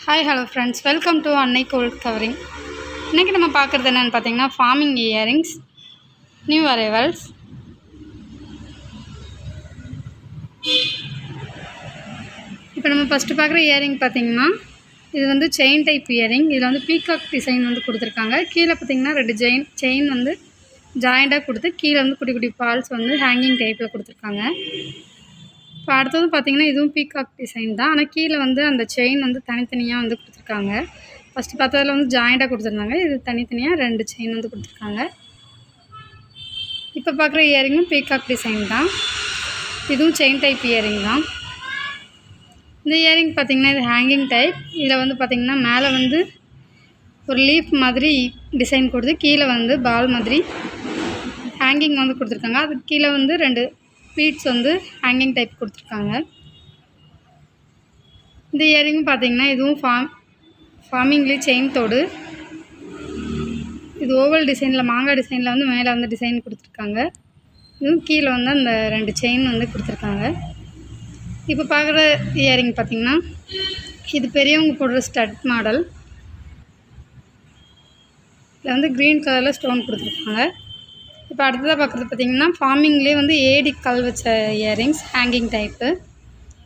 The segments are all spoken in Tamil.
Hi hello friends, welcome to அன்னை கோல்ட் கவரிங். இன்றைக்கி நம்ம பார்க்குறது என்னென்னு பார்த்தீங்கன்னா ஃபார்மிங் இயரிங்ஸ், நியூ அரைவல்ஸ். இப்போ நம்ம ஃபஸ்ட்டு பார்க்குற இயரிங் பார்த்திங்கன்னா இது வந்து செயின் டைப் இயரிங். இதில் வந்து பீகாக் டிசைன் வந்து கொடுத்துருக்காங்க. கீழே பார்த்திங்கன்னா 2 செயின் வந்து ஜாயிண்டாக கொடுத்து கீழே வந்து குட்டி குட்டி பால்ஸ் வந்து ஹேங்கிங் டைப்பில் கொடுத்துருக்காங்க. இப்போ அடுத்தது பார்த்திங்கன்னா இதுவும் பீகாக் டிசைன் தான். ஆனால் கீழே வந்து அந்த செயின் வந்து தனித்தனியாக வந்து கொடுத்துருக்காங்க. ஃபஸ்ட்டு பார்த்ததில் வந்து ஜாயிண்டாக கொடுத்துருந்தாங்க. இது தனித்தனியாக 2 செயின் வந்து கொடுத்துருக்காங்க. இப்போ பார்க்குற இயரிங்கும் பீகாக் டிசைன் தான். இதுவும் செயின் டைப் இயரிங் தான். இந்த இயரிங் பார்த்திங்கன்னா இது ஹேங்கிங் டைப். இதில் வந்து பார்த்திங்கன்னா மேலே வந்து ஒரு லீஃப் மாதிரி டிசைன் கொடுத்து கீழே வந்து பால் மாதிரி ஹேங்கிங் வந்து கொடுத்துருக்காங்க. அதுக்கு கீழே வந்து 2 பீட்ஸ் வந்து ஹேங்கிங் டைப் கொடுத்துருக்காங்க. இந்த இயரிங் பார்த்திங்கன்னா இதுவும் ஃபார்மிங்லேயே செயின் தோடு. இது ஓவல் டிசைனில் மாங்காய் டிசைனில் வந்து மேலே வந்து டிசைன் கொடுத்துருக்காங்க. இதுவும் கீழே வந்து அந்த 2 செயின் வந்து கொடுத்துருக்காங்க. இப்போ பார்க்குற இயரிங் பார்த்திங்கன்னா இது பெரியவங்க போடுற ஸ்டட் மாடல். இதில் வந்து க்ரீன் கலரில் ஸ்டோன் கொடுத்துருக்காங்க. இப்போ அடுத்ததாக பார்க்குறது பார்த்திங்கன்னா ஃபார்மிங்லேயே வந்து ஏடி கல் வச்ச இயரிங்ஸ் ஹேங்கிங் டைப்பு.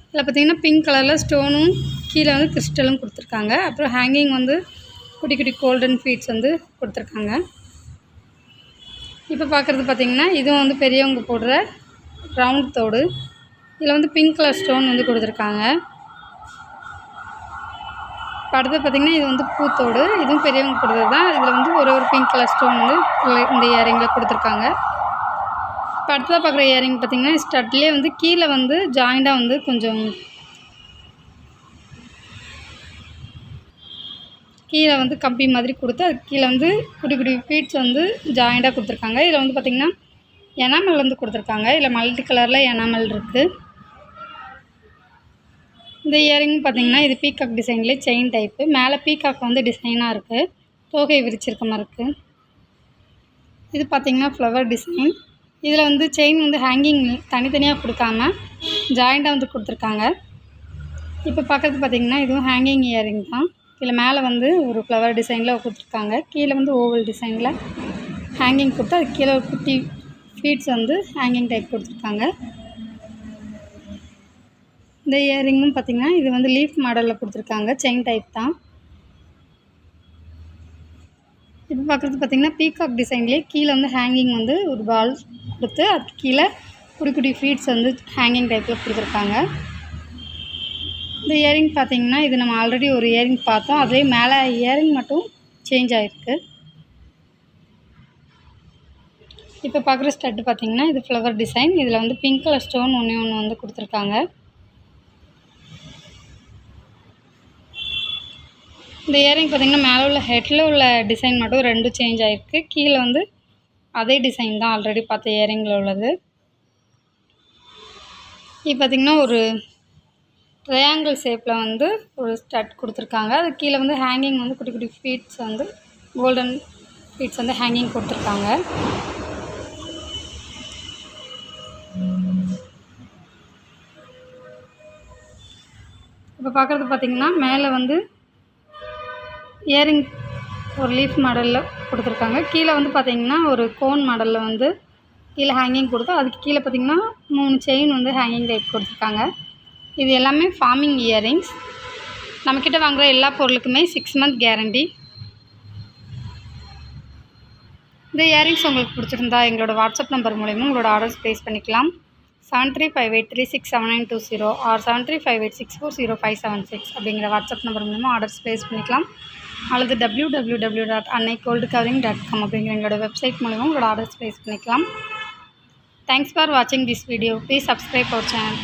இதில் பார்த்திங்கன்னா பிங்க் கலரில் ஸ்டோனும் கீழே வந்து கிறிஸ்டலும் கொடுத்துருக்காங்க. அப்புறம் ஹேங்கிங் வந்து குட்டி குட்டி கோல்டன் ஃபீட்ஸ் வந்து கொடுத்துருக்காங்க. இப்போ பார்க்குறது பார்த்திங்கன்னா இதுவும் வந்து பெரியவங்க போடுற ரவுண்ட் தோடு. இதில் வந்து பிங்க் கலர் ஸ்டோன் வந்து கொடுத்துருக்காங்க. இப்போ அடுத்து பார்த்திங்கன்னா இது வந்து பூத்தோடு. இதுவும் பெரியவங்க போடுறது தான். இதில் வந்து ஒரு பிங்க் கலர் ஸ்டோன் வந்து இந்த இயரிங்கில் கொடுத்துருக்காங்க. இப்போ அடுத்ததாக பார்க்குற இயரிங் பார்த்திங்கன்னா ஸ்டட்லேயே வந்து கீழே வந்து ஜாயிண்டாக வந்து கொஞ்சம் கீழே வந்து கம்பி மாதிரி கொடுத்து அதுக்கு கீழே வந்து குட்டி குட்டி பீட்ஸ் வந்து ஜாயிண்டாக கொடுத்துருக்காங்க. இதில் வந்து பார்த்திங்கன்னா எனாமல் வந்து கொடுத்துருக்காங்க. இதில் மல்டி கலரில் எனாமல் இருக்குது. இந்த இயரிங் பார்த்திங்கன்னா இது பீகாக் டிசைன்லேயே செயின் டைப்பு. மேலே பீகாக் வந்து டிசைனாக இருக்குது, தோகை விரிச்சிருக்க மாதிரி இருக்குது. இது பார்த்திங்கன்னா ஃப்ளவர் டிசைன். இதில் வந்து செயின் வந்து ஹேங்கிங் தனித்தனியாக கொடுக்காம ஜாயிண்டாக வந்து கொடுத்துருக்காங்க. இப்போ பார்க்குறது பார்த்திங்கன்னா இதுவும் ஹேங்கிங் இயரிங் தான். இதில் மேலே வந்து ஒரு ஃப்ளவர் டிசைனில் கொடுத்துருக்காங்க. கீழே வந்து ஓவல் டிசைனில் ஹேங்கிங் கொடுத்து அது கீழே குட்டி ஃபீட்ஸ் வந்து ஹேங்கிங் டைப் கொடுத்துருக்காங்க. இந்த இயரிங்கும் பார்த்திங்கன்னா இது வந்து லீஃப் மாடலில் கொடுத்துருக்காங்க, செயின் டைப் தான். இப்போ பார்க்குறது பார்த்திங்கன்னா பீகாக் டிசைன்லேயே கீழே வந்து ஹேங்கிங் வந்து ஒரு பால் கொடுத்து அதுக்கு கீழே குட்டி குட்டி ஃபீட்ஸ் வந்து ஹேங்கிங் டைப்பில் கொடுத்துருக்காங்க. இந்த இயரிங் பார்த்திங்கன்னா இது நம்ம ஆல்ரெடி ஒரு இயரிங் பார்த்தோம். அதே மேலே இயரிங் மட்டும் சேஞ்ச் ஆகிருக்கு. இப்போ பார்க்குற ஸ்டட்டு பார்த்திங்கன்னா இது ஃப்ளவர் டிசைன். இதில் வந்து பிங்க் கலர் ஸ்டோன் ஒன்று வந்து கொடுத்துருக்காங்க. இந்த இயரிங் பார்த்திங்கன்னா மேலே உள்ள ஹெட்டில் உள்ள டிசைன் மட்டும் 2 சேஞ்ச் ஆகிருக்கு. கீழே வந்து அதே டிசைன் தான் ஆல்ரெடி பார்த்த இயரிங்கில் உள்ளது. இது பார்த்திங்கன்னா ஒரு ட்ரையாங்கிள் ஷேப்பில் வந்து ஒரு ஸ்டட் கொடுத்துருக்காங்க. அது கீழே வந்து ஹேங்கிங் வந்து குட்டி குட்டி ஃபீட்ஸ் வந்து கோல்டன் ஃபீட்ஸ் வந்து ஹேங்கிங் கொடுத்துருக்காங்க. இப்போ பார்க்குறது பார்த்திங்கன்னா மேலே வந்து இயரிங் ஒரு லீஃப் மாடலில் கொடுத்துருக்காங்க. கீழே வந்து பார்த்திங்கன்னா ஒரு கோன் மாடலில் வந்து கீழே ஹேங்கிங் கொடுத்து அதுக்கு கீழே பார்த்திங்கன்னா 3 செயின் வந்து ஹேங்கிங் டைப் கொடுத்துருக்காங்க. இது எல்லாமே ஃபார்மிங் இயரிங்ஸ். நம்மக்கிட்ட வாங்குகிற எல்லா பொருளுக்குமே 6 மந்த் கேரண்டி. இந்த இயரிங்ஸ் உங்களுக்கு பிடிச்சிருந்தா எங்களோட வாட்ஸ்அப் நம்பர் மூலயமா உங்களோட ஆர்டர்ஸ் ப்ளேஸ் பண்ணிக்கலாம். 7358367920 ஆர் 7358640576 அப்படிங்கிற வாட்ஸ்அப் நம்பர் மூலமா ஆர்டர்ஸ் ப்ளேஸ் பண்ணிக்கலாம். அல்லது www.annaicoldcovering.com அப்படிங்கிற எங்களோட வெப்சைட் மூலமா உங்களோட ஆர்டர்ஸ் ப்ளேஸ் பண்ணிக்கலாம். தேங்க்ஸ் ஃபார் வாட்சிங் this video. Please subscribe our channel.